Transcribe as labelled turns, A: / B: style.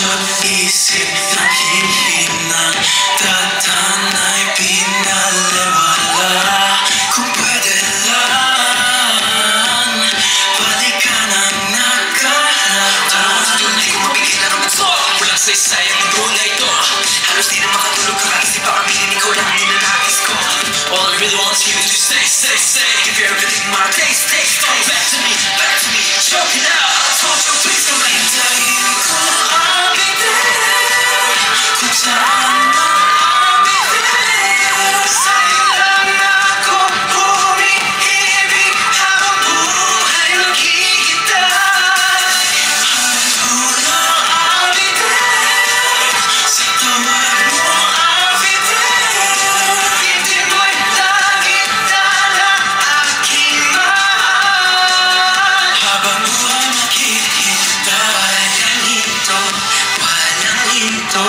A: Puso't isip nanghihinang tatana'y pinaliwala. Kung pwede lang balikan ang nakaraan. Tanong sa tunay kung mapigilan ang mundo. Walang saysay ang mundo na ito. Halos di na makatulog kakaisip ang aminin ko lang ninanais ko. All I really want is you to stay, stay, stay. Give everything my taste, taste. Come back to me, choke it out. I told you please come back. Hintayin ko I'll be there. Kung saan I'll be there. Sa'yo lang ako humihibig habang buhay naghihintay. Hanggang dulo I'll be there. Sa tawag mo I'll be there. Hindi mo'y laging dala aking mahal. Habang buhay maghihintay. Walang hinto, walang hinto.